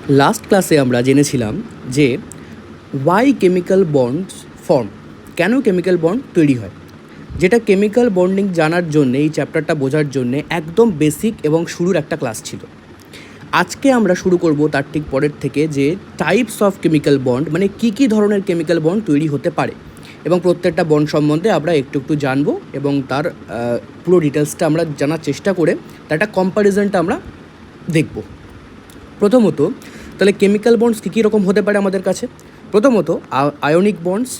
Last ক্লাসে আমরা জেনেছিলাম যে ওয়াই কেমিক্যাল বন্ডস ফর্ম, কেন কেমিক্যাল বন্ড তৈরি হয়, যেটা কেমিক্যাল বন্ডিং জানার জন্যে, এই চ্যাপ্টারটা বোঝার জন্যে একদম বেসিক এবং শুরুর একটা ক্লাস ছিল। আজকে আমরা শুরু করব তার ঠিক পরের থেকে, যে টাইপস অফ কেমিক্যাল বন্ড, মানে কী কী ধরনের কেমিক্যাল বন্ড তৈরি হতে পারে এবং প্রত্যেকটা বন্ড সম্বন্ধে আমরা একটু একটু জানবো এবং তার পুরো ডিটেলসটা আমরা জানার চেষ্টা করে তার একটা কম্প্যারিজনটা আমরা দেখব। প্রথমত, তাহলে কেমিক্যাল বন্ডস কী কী রকম হতে পারে আমাদের কাছে? প্রথমত আয়নিক বন্ডস,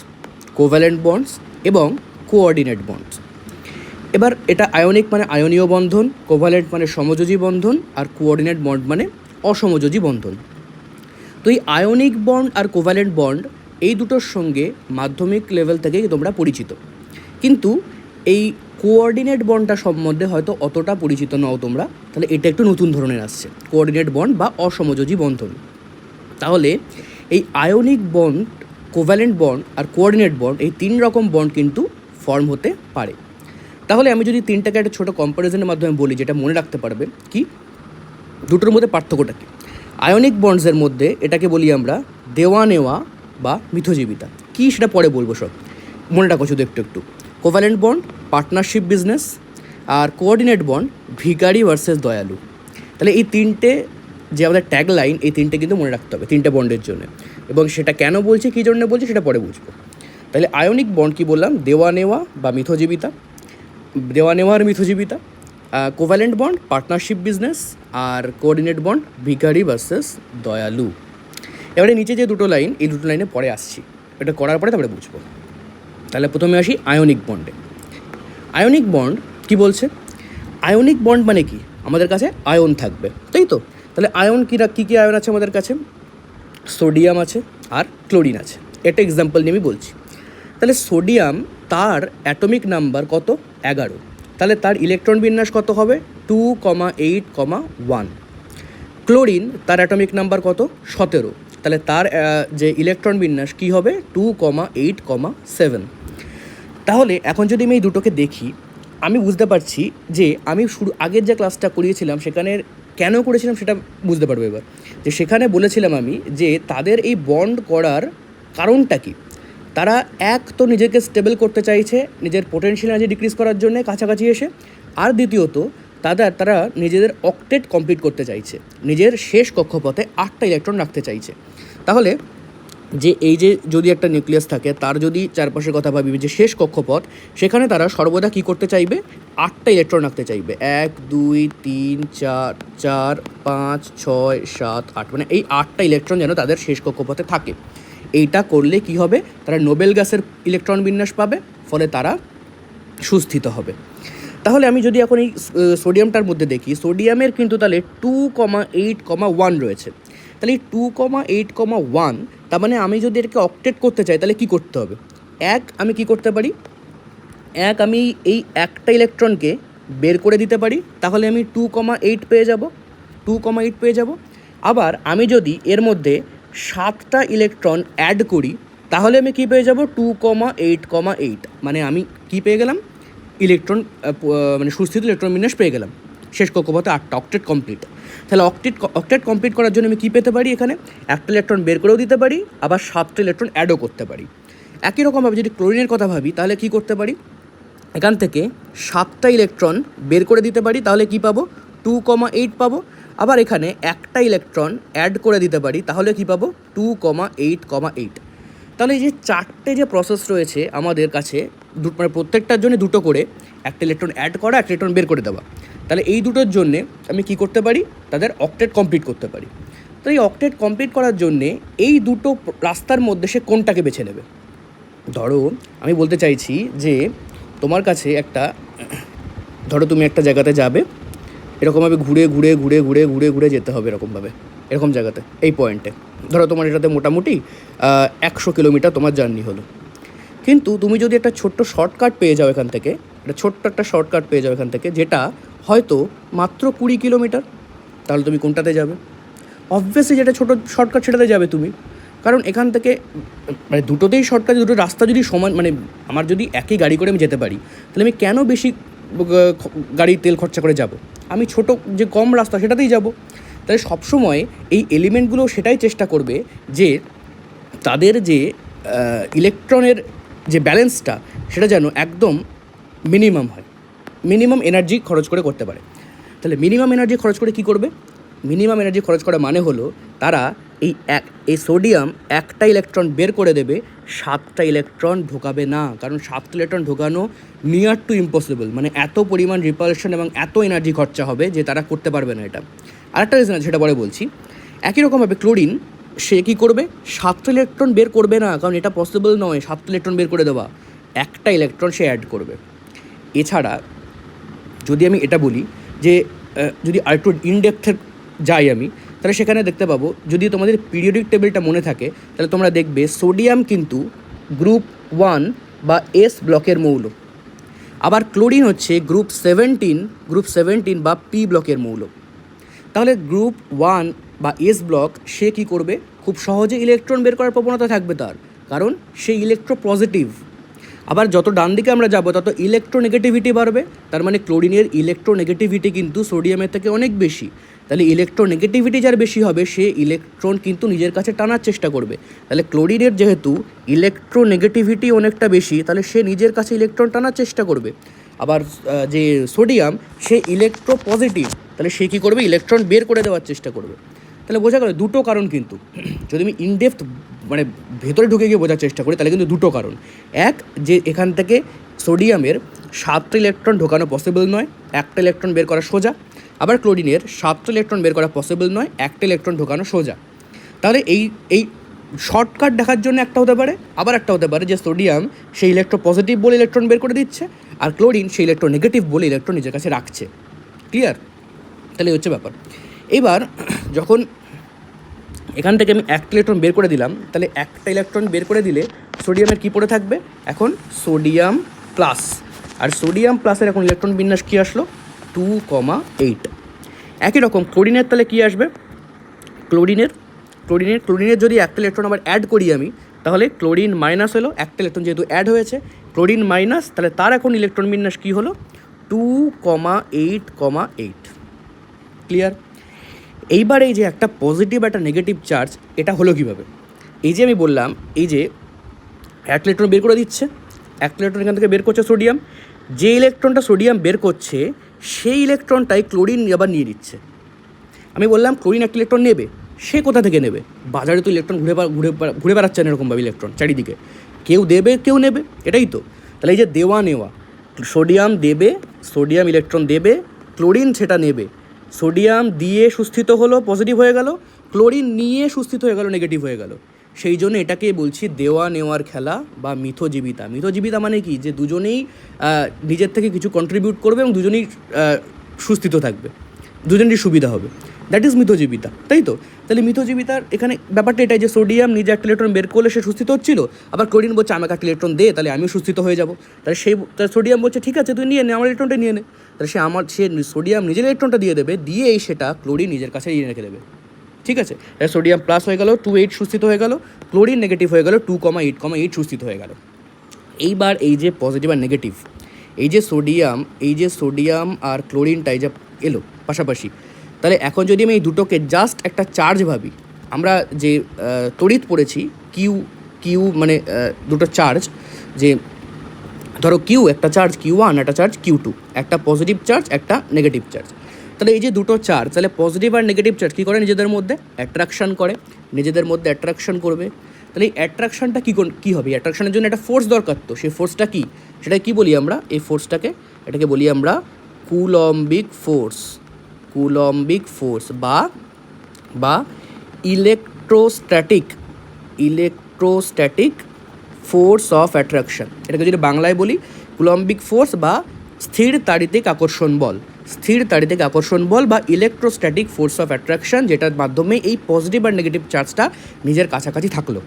কোভ্যালেন্ট বন্ডস এবং কোঅর্ডিনেট বন্ডস। এবার এটা আয়নিক মানে আয়নীয় বন্ধন, কোভ্যালেন্ট মানে সমযোজী বন্ধন, আর কোঅর্ডিনেট বন্ড মানে অসমযোজী বন্ধন। তো এই আয়নিক বন্ড আর কোভ্যালেন্ট বন্ড এই দুটোর সঙ্গে মাধ্যমিক লেভেল থেকেই তোমরা পরিচিত, কিন্তু এই কোঅর্ডিনেট বন্ডটা সম্বন্ধে হয়তো অতটা পরিচিত নও তোমরা। তাহলে এটা একটু নতুন ধরনের আসছে, কোঅর্ডিনেট বন্ড বা অসমযোজী বন্ধন। তাহলে এই আয়নিক বন্ড, কোভ্যালেন্ট বন্ড আর কোঅর্ডিনেট বন্ড, এই তিন রকম বন্ড কিন্তু ফর্ম হতে পারে। তাহলে আমি যদি তিনটাকে একটা ছোটো কম্প্যারিজনের মাধ্যমে বলি, যেটা মনে রাখতে পারবে কি দুটোর মধ্যে পার্থক্যটা কী। আয়নিক বন্ডসের মধ্যে এটাকে বলি আমরা দেওয়া নেওয়া বা মিথজীবিতা, কী সেটা পরে বলবো, সব মনে রাখো শুধু একটু একটু। কোভ্যালেন্ট বন্ড পার্টনারশিপ বিজনেস, আর কোঅর্ডিনেট বন্ড ভিখারি ভার্সেস দয়ালু। তাহলে এই তিনটে যে আমাদের ট্যাগ লাইন, এই তিনটে কিন্তু মনে রাখতে হবে তিনটে বন্ডের জন্য, এবং সেটা কেন বলছি, কী জন্য বলছি, সেটা পরে বুঝবো। তাহলে আয়নিক বন্ড কী বললাম? দেওয়া নেওয়া বা মিথজীবিতা, দেওয়া নেওয়া আর মিথজীবিতা। কোভ্যালেন্ট বন্ড পার্টনারশিপ বিজনেস, আর কোঅর্ডিনেট বন্ড ভিখারি ভার্সেস দয়ালু। এবারে নিচে যে দুটো লাইন, এই দুটো লাইনে পরে আসছি, এটা করার পরে তারপরে বুঝবো। তাহলে প্রথমে আসি আয়নিক বন্ডে। আয়নিক বন্ড কি বলছে? আয়নিক বন্ড মানে কি? আমাদের কাছে আয়ন থাকবে, তাই তো? তাহলে আয়ন কী কী আয়ন আছে আমাদের কাছে? সোডিয়াম আছে আর ক্লোরিন আছে। এটা এক্সাম্পল নিয়ে আমি বলছি। তাহলে সোডিয়াম, তার অ্যাটমিক নাম্বার কত? 11। তাহলে তার ইলেকট্রন বিন্যাস কত হবে? 2,8,1। ক্লোরিন, তার অ্যাটমিক নাম্বার কত? 17। তাহলে তার যে ইলেকট্রন বিন্যাস কী হবে? 2,8,7। তাহলে এখন যদি আমি এই দুটোকে দেখি, আমি বুঝতে পারছি যে আমি আগের যে ক্লাসটা করিয়েছিলাম সেখানে কেন করেছিলাম সেটা বুঝতে পারবো এবার। যে সেখানে বলেছিলাম আমি যে তাদের এই বন্ড করার কারণটা কী। তারা এক তো নিজেকে স্টেবল করতে চাইছে, নিজের পোটেনশিয়াল এনার্জি ডিক্রিজ করার জন্য কাছাকাছি এসে, আর দ্বিতীয়ত তারা নিজেদের অক্টেট কমপ্লিট করতে চাইছে, নিজের শেষ কক্ষপথে 8টা ইলেকট্রন রাখতে চাইছে। তাহলে যে এই যে যদি একটা নিউক্লিয়াস থাকে, তার যদি চারপাশের কথা ভাবি, যে শেষ কক্ষপথ, সেখানে তারা সর্বদা কী করতে চাইবে? 8টা ইলেকট্রন রাখতে চাইবে। 1, 2, 3, 4, 4, 5, 6, 7, 8, মানে এই 8টা ইলেকট্রন যেন তাদের শেষ কক্ষপথে থাকে। এইটা করলে কি হবে? তারা নোবেল গ্যাসের ইলেকট্রন বিন্যাস পাবে, ফলে তারা সুস্থিত হবে। তাহলে আমি যদি এখন এই সোডিয়ামটার মধ্যে দেখি, সোডিয়ামের কিন্তু তাহলে 2,8,1 রয়েছে। তাহলে এই 2,8,1, তার মানে আমি যদি এটাকে অক্টেট করতে চাই তাহলে কী করতে হবে? আমি কি করতে পারি? আমি এই একটা ইলেকট্রনকে বের করে দিতে পারি, তাহলে আমি 2,8 পেয়ে যাব, 2,8 পেয়ে যাব। আবার আমি যদি এর মধ্যে 7টা ইলেকট্রন অ্যাড করি, তাহলে আমি কী পেয়ে যাব? 2,8,8, মানে আমি কী পেয়ে গেলাম? ইলেকট্রন, মানে সুস্থিত ইলেকট্রন বিন্যাস পেয়ে গেলাম। শেষ কক্ষপথে 8টা, অক্টেট কমপ্লিট। তাহলে অক্টেট কমপ্লিট করার জন্য আমি কী পেতে পারি? এখানে একটা ইলেকট্রন বের করেও দিতে পারি, আবার 7টা ইলেকট্রন অ্যাডও করতে পারি। একই রকমভাবে যদি ক্লোরিনের কথা ভাবি, তাহলে কী করতে পারি? এখান থেকে 7টা ইলেকট্রন বের করে দিতে পারি, তাহলে কী পাবো? 2,8 পাবো। আবার এখানে একটা ইলেকট্রন অ্যাড করে দিতে পারি, তাহলে কী পাবো? 2,8,8। তাহলে এই যে 4টে যে প্রসেস রয়েছে আমাদের কাছে, মানে প্রত্যেকটার জন্য দুটো করে, একটা ইলেকট্রন অ্যাড করা, একটা ইলেকট্রন বের করে দেওয়া। তাহলে এই দুটোর জন্যে আমি কি করতে পারি? তাদের অক্টেট কমপ্লিট করতে পারি। তো এই অক্টেট কমপ্লিট করার জন্যে এই দুটো রাস্তার মধ্যে সে কোনটাকে বেছে নেবে? ধরো আমি বলতে চাইছি যে তোমার কাছে একটা, ধরো তুমি একটা জায়গাতে যাবে, এরকমভাবে ঘুরে ঘুরে ঘুরে ঘুরে ঘুরে ঘুরে যেতে হবে, এরকমভাবে এরকম জায়গাতে, এই পয়েন্টে। ধরো তোমার এটাতে মোটামুটি 100 কিলোমিটার তোমার জার্নি হলো। কিন্তু তুমি যদি একটা ছোট্ট শর্টকাট পেয়ে যাও এখান থেকে, ছোট্ট একটা শর্টকাট পেয়ে যাও এখান থেকে, যেটা হয়তো মাত্র 20 কিলোমিটার, তাহলে তুমি কোনটাতে যাবে? অবভিয়াসলি যেটা ছোটো শর্টকাট সেটাতে যাবে তুমি, কারণ এখান থেকে মানে দুটোতেই শর্টকাট, দুটো রাস্তা যদি সমান, মানে আমার যদি একই গাড়ি করে আমি যেতে পারি, তাহলে আমি কেন বেশি গাড়ি তেল খরচা করে যাব? আমি ছোটো যে কম রাস্তা সেটাতেই যাব। তাহলে সবসময় এই এলিমেন্টগুলো সেটাই চেষ্টা করবে যে তাদের যে ইলেকট্রনের যে ব্যালেন্সটা সেটা যেন একদম মিনিমাম হয়, মিনিমাম এনার্জি খরচ করে করতে পারে। তাহলে মিনিমাম এনার্জি খরচ করে কী করবে? মিনিমাম এনার্জি খরচ করা মানে হলো তারা এই সোডিয়াম একটা ইলেকট্রন বের করে দেবে, 7টা ইলেকট্রন ঢোকাবে না, কারণ 7টা ইলেকট্রন ঢোকানো নিয়ার টু ইম্পসিবল, মানে এত পরিমাণ রিপালশন এবং এত এনার্জি খরচা হবে যে তারা করতে পারবে না এটা। আরেকটা রিজন আছে, সেটা পরে বলছি। একই রকমভাবে ক্লোরিন, সে কী করবে? 7টা ইলেকট্রন বের করবে না, কারণ এটা পসিবল নয় 7টা ইলেকট্রন বের করে দেওয়া, একটা ইলেকট্রন সে অ্যাড করবে। এছাড়া যদি আমি এটা বলি যে যদি আরেকটু ইনডেপথে যাই আমি, তাহলে সেখানে দেখতে পাবো, যদি তোমাদের পিরিয়ডিক টেবিলটা মনে থাকে তাহলে তোমরা দেখবে সোডিয়াম কিন্তু গ্রুপ 1 বা এস ব্লকের মৌল, আবার ক্লোরিন হচ্ছে গ্রুপ 17 বা পি ব্লকের মৌল। তাহলে গ্রুপ 1 বা এস ব্লক সে কী করবে? খুব সহজে ইলেকট্রন বের করার প্রবণতা থাকবে তার, কারণ সে ইলেকট্রো পজিটিভ। আবার যত ডান দিকে আমরা যাব তত ইলেকট্রোনেগেটিভিটি বাড়বে, তার মানে ক্লোরিনের ইলেকট্রোনেগেটিভিটি কিন্তু সোডিয়ামের থেকে অনেক বেশি। তাহলে ইলেকট্রোনেগেটিভিটি যার বেশি হবে সে ইলেকট্রন কিন্তু নিজের কাছে টানার চেষ্টা করবে। তাহলে ক্লোরিনের যেহেতু ইলেকট্রোনেগেটিভিটি অনেকটা বেশি, তাহলে সে নিজের কাছে ইলেকট্রন টানার চেষ্টা করবে। আবার যে সোডিয়াম সে ইলেকট্রো পজিটিভ, তাহলে সে কী করবে? ইলেকট্রন বের করে দেওয়ার চেষ্টা করবে। তাহলে বোঝা গেল দুটো কারণ কিন্তু, যদি আমি ইনডেপথ মানে ভেতরে ঢুকে গিয়ে বোঝার চেষ্টা করি তাহলে কিন্তু দুটো কারণ। এক, যে এখান থেকে সোডিয়ামের 7টা ইলেকট্রন ঢোকানো পসিবল নয়, একটা ইলেকট্রন বের করা সোজা। আবার ক্লোরিনের 7টা ইলেকট্রন বের করা পসিবল নয়, একটা ইলেকট্রন ঢোকানো সোজা। তাহলে এই শর্টকাট দেখার জন্য একটা হতে পারে, আবার একটা হতে পারে যে সোডিয়াম সেই ইলেকট্রো পজিটিভ বলে ইলেকট্রন বের করে দিচ্ছে, আর ক্লোরিন সেই ইলেকট্রো নেগেটিভ বলে ইলেকট্রন নিজের কাছে রাখছে। ক্লিয়ার? তাহলে হচ্ছে ব্যাপার। এইবার যখন এখান থেকে আমি একটা ইলেকট্রন বের করে দিলাম, তাহলে একটা ইলেকট্রন বের করে দিলে সোডিয়ামের কী পড়ে থাকবে? এখন সোডিয়াম প্লাস। আর সোডিয়াম প্লাসের এখন ইলেকট্রন বিন্যাস কী আসলো? 2,8। একই রকম ক্লোরিনের তাহলে কী আসবে? ক্লোরিনের যদি একটা ইলেকট্রন আবার অ্যাড করি আমি, তাহলে ক্লোরিন মাইনাস হলো, একটা ইলেকট্রন যেহেতু অ্যাড হয়েছে ক্লোরিন মাইনাস, তাহলে তার এখন ইলেকট্রন বিন্যাস কী হলো? 2,8,8। ক্লিয়ার? এইবার এই যে একটা পজিটিভ একটা নেগেটিভ চার্জ, এটা হলো কীভাবে? এই যে আমি বললাম, এই যে এক ইলেকট্রন বের করে দিচ্ছে, এক ইলেকট্রন এখান থেকে বের করছে সোডিয়াম, যে ইলেকট্রনটা সোডিয়াম বের করছে সেই ইলেকট্রনটাই ক্লোরিন আবার নিয়ে নিচ্ছে। আমি বললাম ক্লোরিন একটা ইলেকট্রন নেবে, সে কোথা থেকে নেবে? বাজারে তো ইলেকট্রন ঘুরে বেড়াচ্ছে না এরকমভাবে ইলেকট্রন চারিদিকে, কেউ দেবে কেউ নেবে, এটাই তো। তাহলে এই যে দেওয়া নেওয়া, সোডিয়াম দেবে, সোডিয়াম ইলেকট্রন দেবে, ক্লোরিন সেটা নেবে, সোডিয়াম দিয়ে সুস্থিত হলো পজিটিভ হয়ে গেল, ক্লোরিন নিয়ে সুস্থিত হয়ে গেল নেগেটিভ হয়ে গেল। সেই জন্য এটাকে বলছি দেওয়া নেওয়ার খেলা বা মিথজীবিতা। মিথজীবিতা মানে কি? যে দুজনেই নিজের থেকে কিছু কন্ট্রিবিউট করবে এবং দুজনেই সুস্থিত থাকবে, দুজনেরই সুবিধা হবে, দ্যাট ইজ মিথজীবিতা, তাই তো? তাহলে মিথজীবিতার এখানে ব্যাপারটা এটাই যে সোডিয়াম নিজে একটা ইলেকট্রন বের করলে সে সুস্থিত হচ্ছিল, আবার ক্লোরিন বলছে আমাকে একটা ইলেকট্রন দে তাহলে আমিও সুস্থিত হয়ে যাবো। তাহলে সোডিয়াম বলছে ঠিক আছে তুই নিয়ে নে, আমার ইলেকট্রনটা নিয়ে নে। তাহলে সে সোডিয়াম নিজের ইলেকট্রনটা দিয়ে দেবে, দিয়েই সেটা ক্লোরিন নিজের কাছে নিয়ে রেখে দেবে। ঠিক আছে? সোডিয়াম প্লাস হয়ে গেল, 2,8 সুস্থিত হয়ে গেল, ক্লোরিন নেগেটিভ হয়ে গেল, 2,8,8 সুস্থিত হয়ে গেল। এইবার এই যে পজিটিভ আর নেগেটিভ, এই যে সোডিয়াম আর ক্লোরিনটা এই যে এলো পাশাপাশি, তাহলে এখন যদি আমি এই দুটোকে জাস্ট একটা চার্জ ভাবি, আমরা যে তড়িৎ পড়েছি কিউ মানে দুটো চার্জ, যে ধরো কিউ একটা চার্জ Q1, একটা চার্জ Q2, একটা পজিটিভ চার্জ একটা নেগেটিভ চার্জ। তাহলে এই যে দুটো চার্জ, তাহলে পজিটিভ আর নেগেটিভ চার্জ কী করে? নিজেদের মধ্যে অ্যাট্রাকশান করে, নিজেদের মধ্যে অ্যাট্রাকশান করবে। তাহলে এই অ্যাট্রাকশানটা কী হবে? অ্যাট্রাকশানের জন্য একটা ফোর্স দরকার, তো সেই ফোর্সটা কী? সেটা কী বলি আমরা? এই ফোর্সটাকে এটাকে বলি আমরা কুলম্বিক ফোর্স বা ইলেকট্রোস্ট্যাটিক ফোর্স অফ অ্যাট্রাকশন। এটাকে যদি বাংলায় বলি কুলম্বিক ফোর্স বা স্থির তাড়িতিক আকর্ষণ বল বা ইলেকট্রোস্ট্যাটিক ফোর্স অফ অ্যাট্রাকশন, যেটার মাধ্যমে এই পজিটিভ আর নেগেটিভ চার্জটা নিজের কাছাকাছি থাকলো।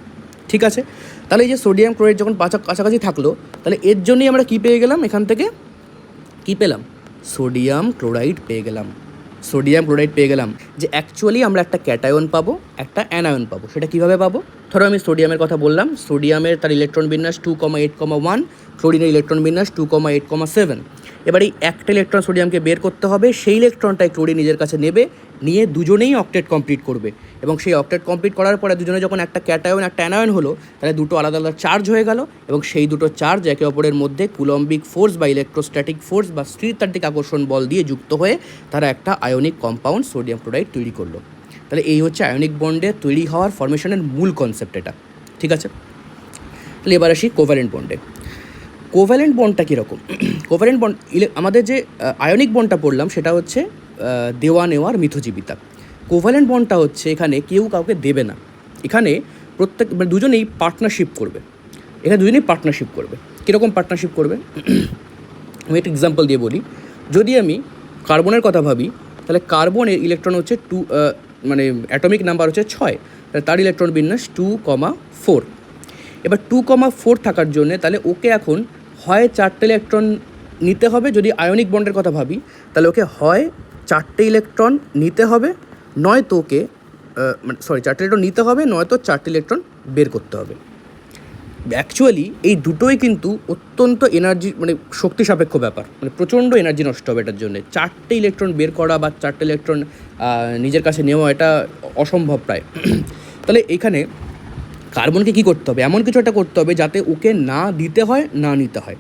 ঠিক আছে? তাহলে এই যে সোডিয়াম ক্লোরাইড যখন কাছাকাছি থাকলো, তাহলে এর জন্যই আমরা কী পেয়ে গেলাম? এখান থেকে কী পেলাম? সোডিয়াম ক্লোরাইড পেয়ে গেলাম, যে অ্যাকচুয়ালি আমরা একটা ক্যাটায়ন পাবো, একটা অ্যানায়ন পাবো। সেটা কীভাবে পাবো? ধরো আমি সোডিয়ামের কথা বললাম, সোডিয়ামের তার ইলেকট্রন বিন্যাস 2,8,1, ক্লোরিনের ইলেকট্রন বিন্যাস 2,8,7। এবার এই একটা ইলেকট্রন সোডিয়ামকে বের করতে হবে, সেই ইলেকট্রনটাই ক্লোরিন নিজের কাছে নেবে, নিয়ে দুজনেই অক্টেট কমপ্লিট করবে, এবং সেই অক্টেট কমপ্লিট করার পরে দুজনে যখন একটা ক্যাটায়ন একটা অ্যানায়ন হলো, তাহলে দুটো আলাদা আলাদা চার্জ হয়ে গেল, এবং সেই দুটো চার্জ একে অপরের মধ্যে কুলম্বিক ফোর্স বা ইলেকট্রোস্ট্যাটিক ফোর্স বা স্থিরতাত্ত্বিক আকর্ষণ বল দিয়ে যুক্ত হয়ে তারা একটা আয়নিক কম্পাউন্ড সোডিয়াম ক্লোরাইড তৈরি করলো। তাহলে এই হচ্ছে আয়নিক বন্ডে তৈরি হওয়ার ফরমেশনের মূল কনসেপ্ট এটা, ঠিক আছে। তাহলে এবার আসি কোভ্যালেন্ট বন্ডে। কোভ্যালেন্ট বন্ডটা কীরকম? কোভ্যালেন্ট বন্ড আমাদের যে আয়নিক বন্ডটা পড়লাম সেটা হচ্ছে দেওয়া নেওয়ার মিথজীবিতা। কোভ্যালেন্ট বন্ডটা হচ্ছে এখানে কেউ কাউকে দেবে না, এখানে দুজনেই পার্টনারশিপ করবে। এখানে দুজনেই পার্টনারশিপ করবে। কীরকম পার্টনারশিপ করবে? আমি একটা এক্সাম্পল দিয়ে বলি। যদি আমি কার্বনের কথা ভাবি, তাহলে কার্বনের ইলেকট্রন হচ্ছে মানে অ্যাটমিক নাম্বার হচ্ছে 6, তাহলে তার ইলেকট্রন বিন্যাস 2,4। এবার 2,4 থাকার জন্যে তাহলে ওকে এখন হয় 4টে ইলেকট্রন নিতে হবে। যদি আয়নিক বন্ডের কথা ভাবি, তাহলে ওকে হয় 4টে ইলেকট্রন নিতে হবে, নয়তো ওকে 4টে ইলেকট্রন নিতে হবে, নয়তো 4টে ইলেকট্রন বের করতে হবে। অ্যাকচুয়ালি এই দুটোই কিন্তু অত্যন্ত এনার্জি মানে শক্তি সাপেক্ষ ব্যাপার, মানে প্রচণ্ড এনার্জি নষ্ট হবে এটার জন্যে। 4টে ইলেকট্রন বের করা বা 4টে ইলেকট্রন নিজের কাছে নেওয়া এটা অসম্ভব প্রায়। তাহলে এখানে কার্বনকে কী করতে হবে? এমন কিছু একটা করতে হবে যাতে ওকে না দিতে হয় না নিতে হয়,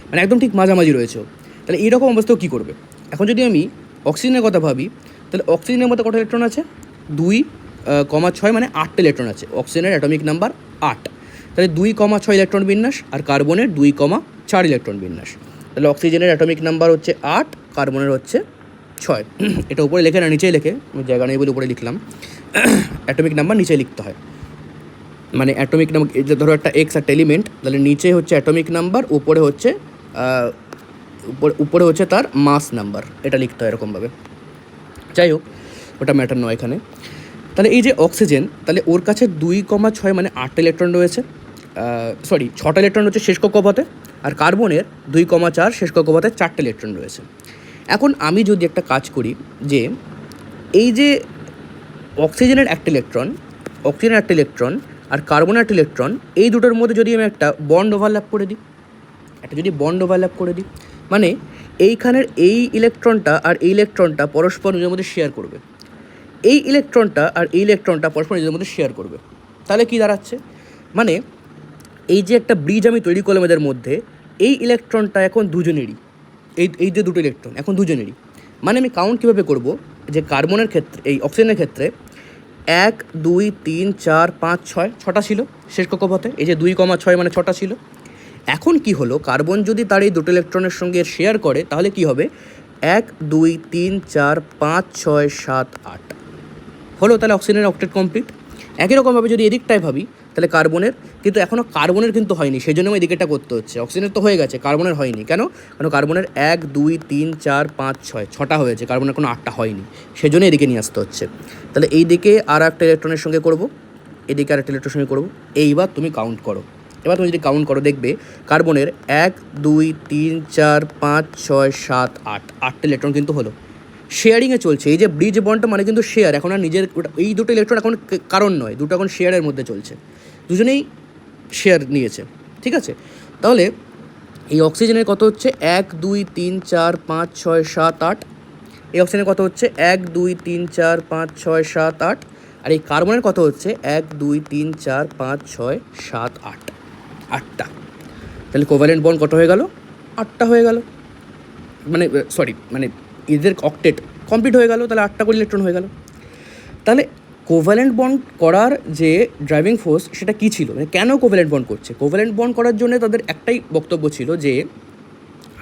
মানে একদম ঠিক মাঝামাঝি রয়েছে। তাহলে এইরকম অবস্থাও কী করবে? এখন যদি আমি অক্সিজেনের কথা ভাবি, তাহলে অক্সিজেনের মধ্যে কটা ইলেকট্রন আছে? 2,6, মানে 8টে ইলেকট্রন আছে। অক্সিজেনের অ্যাটমিক নাম্বার 8, তাহলে 2,6 ইলেকট্রন বিন্যাস, আর কার্বনের 2,4 ইলেকট্রন বিন্যাস। তাহলে অক্সিজেনের অ্যাটমিক নাম্বার হচ্ছে 8, কার্বনের হচ্ছে 6। এটা উপরে লেখে না নিচেই লেখে, জায়গা নেই বলে উপরে লিখলাম। অ্যাটমিক নাম্বার নিচে লিখতে হয়, মানে অ্যাটমিক নাম্বার ধরো একটা এক্স একটা এলিমেন্ট, তাহলে নিচে হচ্ছে অ্যাটমিক নাম্বার, উপরে হচ্ছে তার মাস নাম্বার, এটা লিখতে হয় এরকমভাবে। যাই হোক, ওটা ম্যাটার নয় এখানে। তাহলে এই যে অক্সিজেন, তাহলে ওর কাছে 2,6 মানে 8টা ইলেকট্রন রয়েছে, 6টা ইলেকট্রন হচ্ছে শেষ কক্ষপথে, আর কার্বনের 2,4 শেষ কক্ষপথে 4টে ইলেকট্রন রয়েছে। এখন আমি যদি একটা কাজ করি যে এই যে অক্সিজেনের একটা ইলেকট্রন আর কার্বনের একটা ইলেকট্রন, এই দুটোর মধ্যে যদি আমি একটা বন্ড ওভারল্যাপ করে দিই, মানে এইখানের এই ইলেকট্রনটা আর এই ইলেকট্রনটা পরস্পর নিজের মধ্যে শেয়ার করবে, এই ইলেকট্রনটা আর এই ইলেকট্রনটা পরস্পর নিজের মধ্যে শেয়ার করবে। তাহলে কী দাঁড়াচ্ছে? মানে এই যে একটা ব্রিজ আমি তৈরি করলাম এদের মধ্যে, এই ইলেকট্রনটা এখন দুজনেরই, এই যে দুটো ইলেকট্রন এখন দুজনেরই। মানে আমি কাউন্ট কীভাবে করব? যে কার্বনের ক্ষেত্রে, এই অক্সিজেনের ক্ষেত্রে 1, 2, 3, 4, 5, 6, 6টা ছিল শেষ কক্ষপথে। এই যে 2,6 মানে 6টা ছিল। এখন কি হলো, কার্বন যদি তার এই দুটো ইলেকট্রনের সঙ্গে শেয়ার করে, তাহলে কি হবে? 1, 2, 3, 4, 5, 6, 7, 8 হলো। তাহলে অক্সিজেনের অক্টেট কমপ্লিট। একই রকমভাবে যদি এদিকটায় ভাবি, তাহলে কার্বনের, কিন্তু এখনও কার্বনের কিন্তু হয়নি, সেই জন্য এদিকেটা করতে হচ্ছে। অক্সিজেনের তো হয়ে গেছে, কার্বনের হয়নি। কেন? কারণ কার্বনের 1, 2, 3, 4, 5, 6, 6টা হয়েছে, কার্বনের কোনো 8টা হয়নি, সেই জন্য এদিকে নিয়ে আসতে হচ্ছে। তাহলে এই দিকে আর একটা ইলেকট্রনের সঙ্গে করব, এদিকে আর একটা ইলেকট্রনের সঙ্গে করব। এইবার তুমি কাউন্ট করো, যদি কাউন্ট করো দেখবে কার্বনের 1, 2, 3, 4, 5, 6, 7, 8, 8টে ইলেকট্রন কিন্তু হলো। শেয়ারিংয়ে চলছে, এই যে ব্রিজ বন্ডটা মানে কিন্তু শেয়ার। এখন আর নিজের এই দুটো ইলেকট্রন এখন কারণ নয়, দুটো এখন শেয়ারের মধ্যে চলছে, দুজনেই শেয়ার নিয়েছে, ঠিক আছে। তাহলে এই অক্সিজেনের কত হচ্ছে? 1, 2, 3, 4, 5, 6, 7, 8। এই অক্সিজেনের কত হচ্ছে? 1, 2, 3, 4, 5, 6, 7, 8। আর এই কার্বনের কত হচ্ছে? 1, 2, 3, 4, 5, 6, 7, 8, 8টা। তাহলে কোভ্যালেন্ট বন্ড কত হয়ে গেল? 8টা হয়ে গেল, মানে এদের অক্টেট কমপ্লিট হয়ে গেল, তাহলে 8টা করে ইলেকট্রন হয়ে গেল। তাহলে কোভ্যালেন্ট বন্ড করার যে ড্রাইভিং ফোর্স সেটা কী ছিল? মানে কেন কোভ্যালেন্ট বন্ড করছে? কোভ্যালেন্ট বন্ড করার জন্য তাদের একটাই বক্তব্য ছিল যে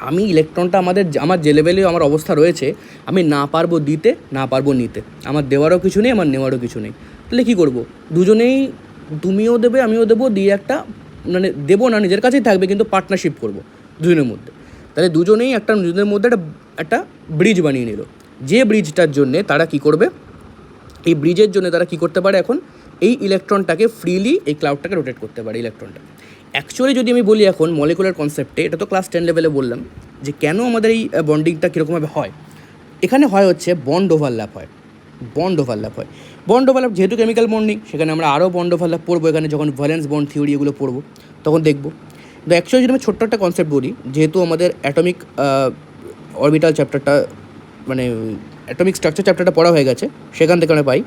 আমি ইলেকট্রনটা আমার যে লেভেলে আমার অবস্থা রয়েছে, আমি না পারবো দিতে, না পারবো নিতে, আমার দেওয়ারও কিছু নেই, আমার নেওয়ারও কিছু নেই। তাহলে কী করবো? দুজনেই, তুমিও দেবে আমিও দেবো, দিয়ে একটা মানে দেবো না, নিজের কাছেই থাকবে, কিন্তু পার্টনারশিপ করবো দুজনের মধ্যে। তাহলে দুজনেই দুজনের মধ্যে একটা ব্রিজ বানিয়ে নিল। যে ব্রিজটার জন্যে তারা কী করবে? এই ব্রিজের জন্য তারা কী করতে পারে? এখন এই ইলেকট্রনটাকে ফ্রিলি এই ক্লাউডটাকে রোটেট করতে পারে ইলেকট্রনটা। অ্যাকচুয়ালি যদি আমি বলি এখন মলিকুলার কনসেপ্টে, এটা তো ক্লাস 10 লেভেলে বললাম যে কেন আমাদের এই বন্ডিংটা কীরকমভাবে হয়। এখানে হচ্ছে বন্ড ওভারল্যাপ হয়। বন্ড ওভারল্যাপ যেহেতু কেমিক্যাল বন্ডিং, সেখানে আমরা আরও বন্ড ওভারল্যাপ পড়বো এখানে, যখন ভ্যালেন্স বন্ড থিওরি এগুলো পড়বো তখন দেখবো। তো অ্যাকচুয়ালি যদি আমি ছোট্ট একটা কনসেপ্ট বলি, যেহেতু আমাদের অ্যাটমিক অরবিটাল চ্যাপ্টারটা মানে অ্যাটমিক স্ট্রাকচার চ্যাপ্টারটা পড়া হয়ে গেছে, সেখান থেকে আমরা পাই।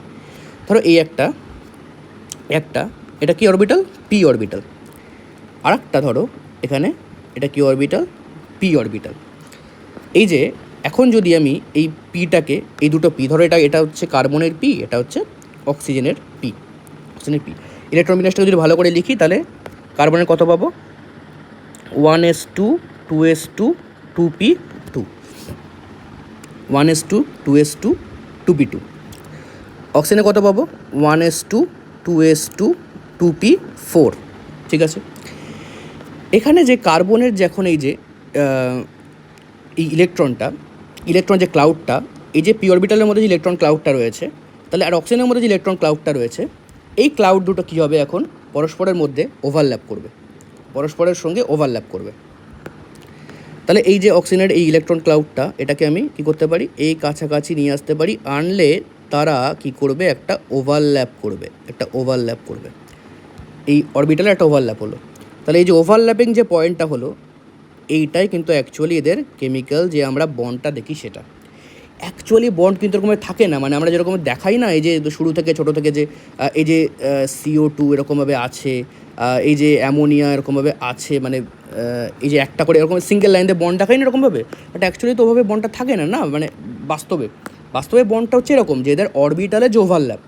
ধরো এই একটা এটা কি অরবিটাল? P orbital. আর একটা ধরো এখানে এটা কি অরবিটাল? P orbital. এই যে এখন যদি আমি এই পিটাকে, এই দুটো পি ধরো, এটা হচ্ছে কার্বনের পি, এটা হচ্ছে অক্সিজেনের পি, ইলেকট্রন বিন্যাসটাকে যদি ভালো করে লিখি তাহলে কার্বনের কত পাবো? 1s2 2s2 2p2, 1s2 2s2 2p2। অক্সিজেনে কত পাবো? 1s2 2s2 2p4। ঠিক আছে, এখানে যে কার্বনের যে এখন এই যে এই ইলেকট্রন যে ক্লাউডটা, এই যে পি অরবিটালের মধ্যে যে ইলেকট্রন ক্লাউডটা রয়েছে, তাহলে আর অক্সিজেনের মধ্যে যে ইলেকট্রন ক্লাউডটা রয়েছে, এই ক্লাউড দুটো কী হবে? এখন পরস্পরের মধ্যে ওভারল্যাপ করবে, পরস্পরের সঙ্গে ওভারল্যাপ করবে। তাহলে এই যে অক্সিজেনের এই ইলেকট্রন ক্লাউডটা, এটাকে আমি কী করতে পারি? এই কাছাকাছি নিয়ে আসতে পারি, আনলে তারা কি করবে? একটা ওভারল্যাপ করবে, এই অরবিটালে একটা ওভারল্যাপ হলো। তাহলে এই যে ওভারল্যাপিং যে পয়েন্টটা হলো, এইটাই কিন্তু অ্যাকচুয়ালি এদের কেমিক্যাল যে আমরা বন্ডটা দেখি সেটা। অ্যাকচুয়ালি বন্ড কিন্তু এরকমের থাকে না, মানে আমরা যেরকম দেখাই না, এই যে শুরু থেকে ছোটো থেকে যে এই যে CO2 এরকমভাবে আছে, এই যে অ্যামোনিয়া এরকমভাবে আছে, মানে এই যে একটা করে এরকম সিঙ্গেল লাইন দিয়ে বন্ড দেখাই না এরকমভাবে, বাট অ্যাকচুয়ালি তো ওভাবে বন্ডটা থাকে না, না মানে বাস্তবে বন্ডটা হচ্ছে এরকম যে এদের অরবিটালে যে ওভারল্যাপ,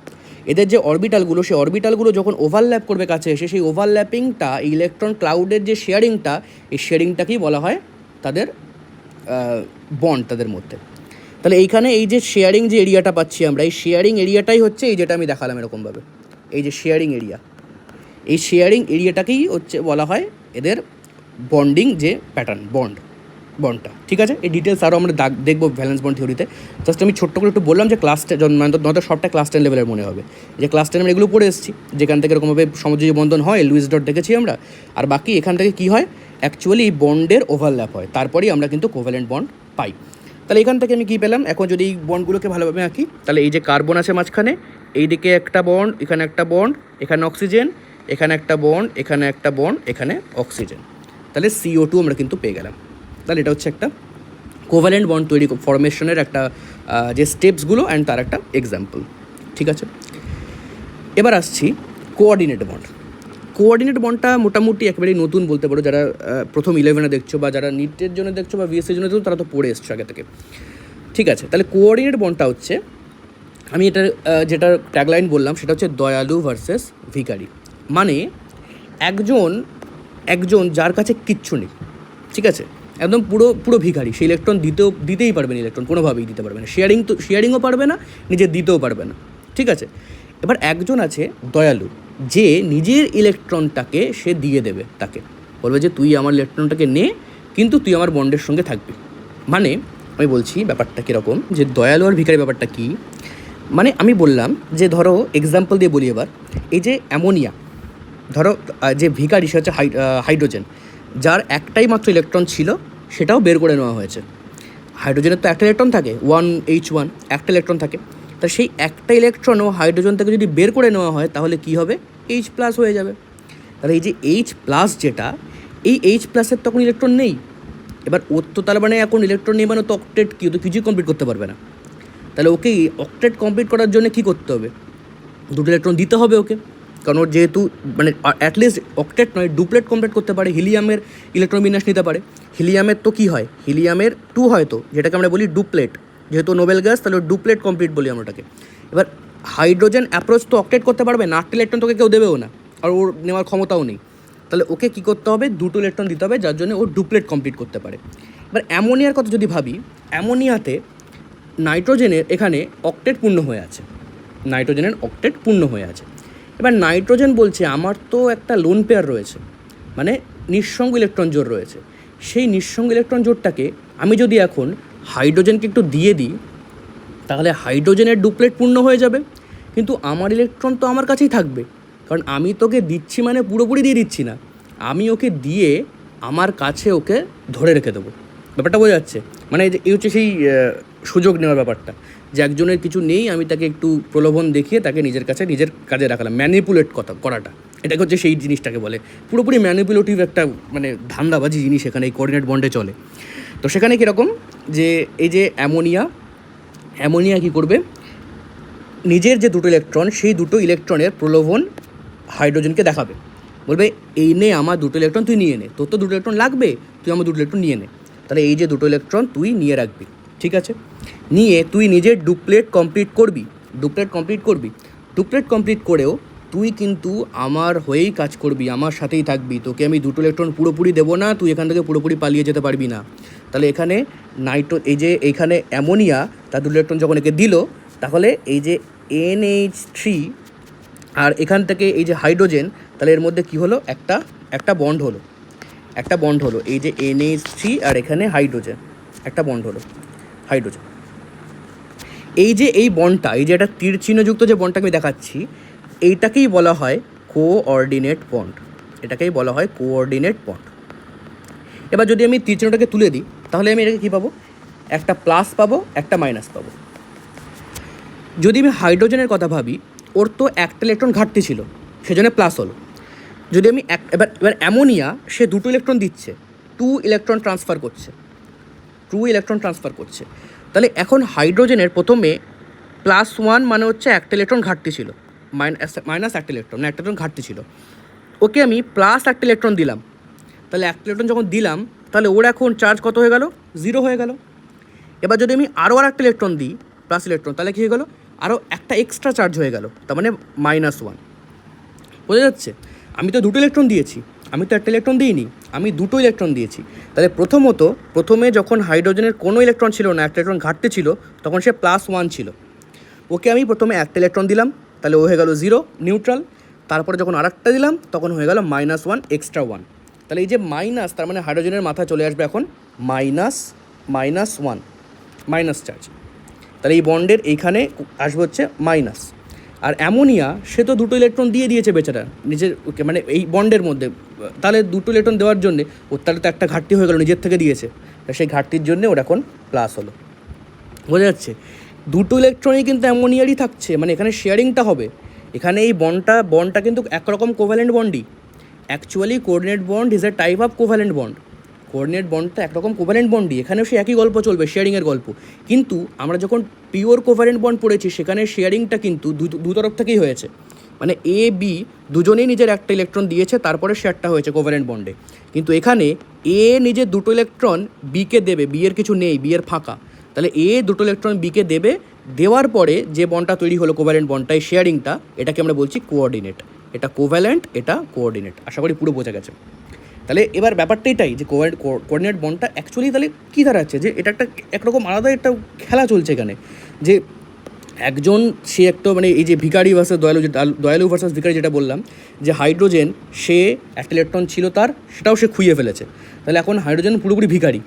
এদের যে অরবিটালগুলো, সেই অরবিটালগুলো যখন ওভারল্যাপ করবে কাছে এসে, সেই ওভারল্যাপিংটা ইলেকট্রন ক্লাউডের যে শেয়ারিংটা, এই শেয়ারিংটাকেই বলা হয় তাদের বন্ড তাদের মধ্যে। তাহলে এইখানে এই যে শেয়ারিং যে এরিয়াটা পাচ্ছি আমরা, এই শেয়ারিং এরিয়াটাই হচ্ছে এই যেটা আমি দেখালাম এরকমভাবে, এই যে শেয়ারিং এরিয়া, এই শেয়ারিং এরিয়াটাকেই হচ্ছে বলা হয় এদের বন্ডিং যে প্যাটার্ন, বন্ডটা। ঠিক আছে, এই ডিটেলস আরও আমরা দেখবো ভ্যালেন্স বন্ড থিওরিতে। জাস্ট আমি ছোট্ট করে একটু বললাম যে ক্লাস 10, নয়তো সবটা ক্লাস 10 লেভেলের মনে হবে, যে ক্লাস 10 আমরা এগুলো পড়ে এসেছি, যেখান থেকে এরকমভাবে সমযোজী বন্ধন হয়, লুইস ডট দেখেছি আমরা। আর বাকি এখান থেকে কী হয়? অ্যাকচুয়ালি এই বন্ডের ওভারল্যাপ হয়, তারপরেই আমরা কিন্তু কোভ্যালেন্ট বন্ড পাই। তাহলে এখান থেকে আমি কী পেলাম? এখন যদি এই বন্ডগুলোকে ভালোভাবে আঁকি, তাহলে এই যে কার্বন আছে মাঝখানে, এইদিকে একটা বন্ড, এখানে একটা বন্ড, এখানে অক্সিজেন, এখানে একটা বন্ড, এখানে একটা বন্ড, এখানে অক্সিজেন, তাহলে CO2 আমরা কিন্তু পেয়ে গেলাম। তাহলে এটা হচ্ছে একটা কোভ্যালেন্ট বন্ড তৈরি ফরমেশনের একটা যে স্টেপসগুলো অ্যান্ড তার একটা এক্সাম্পল। ঠিক আছে, এবার আসছি কোঅর্ডিনেট বন্ডটা মোটামুটি একেবারেই নতুন বলতে পারো, যারা প্রথম 11-এ দেখছো, বা যারা নিটের জন্য দেখছো, বা VSC জন্য দেখছো, তারা তো পড়ে এসছো আগে থেকে। ঠিক আছে, তাহলে কোঅর্ডিনেট বন্ডটা হচ্ছে, আমি এটার যেটা ট্যাগলাইন বললাম সেটা হচ্ছে দয়ালু ভার্সেস ভিখারি। মানে একজন যার কাছে কিচ্ছু নেই, ঠিক আছে, একদম পুরো ভিখারি, সেই ইলেকট্রন দিতেই পারবে না, ইলেকট্রন কোনোভাবেই দিতে পারবে না, শেয়ারিংও পারবে না, নিজে দিতেও পারবে না। ঠিক আছে, এবার একজন আছে দয়ালু, যে নিজের ইলেকট্রনটাকে সে দিয়ে দেবে, তাকে বলবে যে তুই আমার ইলেকট্রনটাকে নে, কিন্তু তুই আমার বন্ডের সঙ্গে থাকবি। মানে আমি বলছি ব্যাপারটা কীরকম, যে দয়ালু আর ভিখারি ব্যাপারটা কী। মানে আমি বললাম যে ধরো এক্সাম্পল দিয়ে বলি এবার, এই যে অ্যামোনিয়া, ধরো যে ভিখারি সে হচ্ছে হাইড্রোজেন, যার একটাই মাত্র ইলেকট্রন ছিল, সেটাও বের করে নেওয়া হয়েছে। হাইড্রোজেনের তো একটা ইলেকট্রন থাকে, 1H1, একটা ইলেকট্রন থাকে। তা সেই একটা ইলেকট্রনও হাইড্রোজেন থেকে যদি বের করে নেওয়া হয়, তাহলে কি হবে? H+ হয়ে যাবে। তাহলে এই যে H+, যেটা, এই H+-এর তখন ইলেকট্রন নেই। এবার ওর তো তার মানে এখন ইলেকট্রন নেই, মানে তো অক্টেট কি, তো কিছুই কমপ্লিট করতে পারবে না। তাহলে ওকে অক্টেট কমপ্লিট করার জন্য কী করতে হবে? দুটো ইলেকট্রন দিতে হবে ওকে, কারণ ওর যেহেতু মানে অ্যাটলিস্ট অক্টেট নয়, ডুপ্লেট কমপ্লিট করতে পারে, হিলিয়ামের ইলেকট্রন বিন্যাস নিতে পারে। হিলিয়ামের তো কী হয়? হিলিয়ামের 2 হয়, তো যেটাকে আমরা বলি ডুপ্লেট, যেহেতু নোবেল গ্যাস, তাহলে ডুপ্লেট কমপ্লিট বলি আমরা ওটাকে। এবার হাইড্রোজেন অ্যাপ্রোচ তো অক্টেট করতে পারবে না, 8 ইলেকট্রন তোকে কেউ দেবেও না, আর ওর নেওয়ার ক্ষমতাও নেই। তাহলে ওকে কী করতে হবে? 2 ইলেকট্রন দিতে হবে, যার জন্য ও ডুপ্লেট কমপ্লিট করতে পারে। এবার অ্যামোনিয়ার কথা যদি ভাবি, অ্যামোনিয়াতে নাইট্রোজেনের এখানে অক্টেট পূর্ণ হয়ে আছে, এবার নাইট্রোজেন বলছে আমার তো একটা লোন পেয়ার রয়েছে, মানে নিঃসঙ্গ ইলেকট্রন জোড় রয়েছে। সেই নিঃসঙ্গ ইলেকট্রন জোড়টাকে আমি যদি এখন হাইড্রোজেনকে একটু দিয়ে দিই, তাহলে হাইড্রোজেনের ডুপ্লেট পূর্ণ হয়ে যাবে, কিন্তু আমার ইলেকট্রন তো আমার কাছেই থাকবে, কারণ আমি তোকে দিচ্ছি মানে পুরোপুরি দিয়ে দিচ্ছি না, আমি ওকে দিয়ে আমার কাছে ওকে ধরে রেখে দেবো। ব্যাপারটা বোঝা যাচ্ছে? মানে এই হচ্ছে সেই সুযোগ নেওয়ার ব্যাপারটা, যে একজনের কিছু নেই, আমি তাকে একটু প্রলোভন দেখিয়ে তাকে নিজের কাজে রাখলাম, ম্যানিপুলেট করাটা, এটাকে হচ্ছে সেই জিনিসটাকে বলে। পুরোপুরি ম্যানিপুলেটিভ একটা মানে ধান্দাবাজি জিনিস এখানে এই কোঅর্ডিনেট বন্ডে চলে। তো সেখানে কীরকম, যে এই যে অ্যামোনিয়া অ্যামোনিয়া কী করবে, নিজের যে দুটো ইলেকট্রন সেই দুটো ইলেকট্রনের প্রলোভন হাইড্রোজেনকে দেখাবে, বলবে এই নে আমার দুটো ইলেকট্রন তুই নিয়ে নে, তোর তো দুটো ইলেকট্রন লাগবে, তুই আমার দুটো ইলেকট্রন নিয়ে নে, তাহলে এই যে দুটো ইলেকট্রন তুই নিয়ে রাখবি, ঠিক আছে, নিয়ে তুই নিজের ডুপ্লেট কমপ্লিট করবি, ডুপ্লেট কমপ্লিট করেও তুই কিন্তু আমার হয়েই কাজ করবি, আমার সাথেই থাকবি, তোকে আমি দুটো ইলেকট্রন পুরোপুরি দেবো না, তুই এখান থেকে পুরোপুরি পালিয়ে যেতে পারবি না। তাহলে এখানে এই যে এইখানে অ্যামোনিয়া তার দুটো ইলেকট্রন যখন একে দিল, তাহলে এই যে NH3 আর এখান থেকে এই যে হাইড্রোজেন, তাহলে এর মধ্যে কী হলো, একটা বন্ড হলো, এই যে NH3 আর এখানে হাইড্রোজেন, একটা বন্ড হলো হাইড্রোজেন। এই যে এই বন্ডটা, এই যে একটা তীর চিহ্নযুক্ত যে বন্ডটা আমি দেখাচ্ছি, এইটাকেই বলা হয় কোঅর্ডিনেট বন্ড, এবার যদি আমি তীর চিহ্নটাকে তুলে দিই, তাহলে আমি এটাকে কী পাবো, একটা প্লাস পাবো, একটা মাইনাস পাবো। যদি আমি হাইড্রোজেনের কথা ভাবি, ওর তো একটা ইলেকট্রন ঘাটতি ছিল, সেজন্য প্লাস হলো। যদি আমি এবার অ্যামোনিয়া, সে দুটো ইলেকট্রন দিচ্ছে, টু ইলেকট্রন ট্রান্সফার করছে, তাহলে এখন হাইড্রোজেনের প্রথমে +1 মানে হচ্ছে একটা ইলেকট্রন ঘাটতি ছিল, মাইনাস একটা ইলেকট্রন ঘাটতি ছিল, ওকে আমি প্লাস একটা ইলেকট্রন দিলাম, তাহলে একটা ইলেকট্রন যখন দিলাম, তাহলে ওর এখন চার্জ কত হয়ে গেল, 0 হয়ে গেল। এবার যদি আমি আরও একটা ইলেকট্রন দিই, প্লাস ইলেকট্রন, তাহলে কী হয়ে গেলো, আরও একটা এক্সট্রা চার্জ হয়ে গেল, তার মানে -1। বোঝা যাচ্ছে, আমি তো দুটো ইলেকট্রন দিয়েছি, আমি তো একটা ইলেকট্রন দিইনি, আমি দুটো ইলেকট্রন দিয়েছি। তাহলে প্রথমে যখন হাইড্রোজেনের কোনো ইলেকট্রন ছিল না, একটা ইলেকট্রন ঘাটতি ছিল, তখন সে +1 ছিল, ওকে আমি প্রথমে একটা ইলেকট্রন দিলাম, তাহলে ও হয়ে গেল 0 নিউট্রাল। তারপরে যখন আরেকটা দিলাম, তখন হয়ে গেল -1 এক্সট্রা 1, তাহলে এই যে মাইনাস, তার মানে হাইড্রোজেনের মাথায় চলে আসবে এখন -1 মাইনাস চার্জ, তাহলে এই বন্ডের এইখানে আসবে হচ্ছে মাইনাস। আর অ্যামোনিয়া, সে তো দুটো ইলেকট্রন দিয়ে দিয়েছে বেচারা নিজের, মানে এই বন্ডের মধ্যে, তাহলে দুটো ইলেকট্রন দেওয়ার জন্যে ওর তাহলে তো একটা ঘাটতি হয়ে গেল, নিজের থেকে দিয়েছে, সেই ঘাটতির জন্যে ওর এখন প্লাস হলো। বোঝা যাচ্ছে, দুটো ইলেকট্রনই কিন্তু অ্যামোনিয়ারই থাকছে, মানে এখানে শেয়ারিংটা হবে, এখানে এই বন্ডটা কিন্তু একরকম কোভ্যালেন্ট বন্ডই। Actually coordinate bond is a type of covalent bond, coordinate বন্ডটা একরকম কোভ্যালেন্ট বন্ডই, এখানেও সে একই গল্প চলবে, শেয়ারিংয়ের গল্প। কিন্তু আমরা যখন পিওর কোভ্যালেন্ট বন্ড পড়েছি, সেখানে শেয়ারিংটা কিন্তু দু তরফ থেকেই হয়েছে, মানে A B দুজনেই নিজের একটা ইলেকট্রন দিয়েছে, তারপরে শেয়ারটা হয়েছে কোভ্যালেন্ট বন্ডে। কিন্তু এখানে A নিজের দুটো ইলেকট্রন বিকে দেবে, বি এর কিছু নেই, বি এর ফাঁকা, তাহলে A দুটো ইলেকট্রন বিকে দেবে, দেওয়ার পরে যে বন্ডটা তৈরি হলো কোভ্যালেন্ট বন্ডটা, এই শেয়ারিংটা, এটাকে আমরা বলছি কোঅর্ডিনেট। এটা কোভ্যালেন্ট, এটা কোঅর্ডিনেট, আশা করি পুরো বোঝা গেছে। তাহলে এবার ব্যাপারটা এটাই যে কোঅর্ডিনেট বন্ডটা অ্যাকচুয়ালি তাহলে কী দাঁড়াচ্ছে, যে এটা একরকম আলাদা একটা খেলা চলছে এখানে, যে একজন সে একটা, মানে এই যে ভিখারি ভার্সাস দয়ালু ভার্সাস ভিখারি যেটা বললাম, যে হাইড্রোজেন সে একটা ইলেকট্রন ছিল তার, সেটাও সে খুইয়ে ফেলেছে, তাহলে এখন হাইড্রোজেন পুরোপুরি ভিখারি,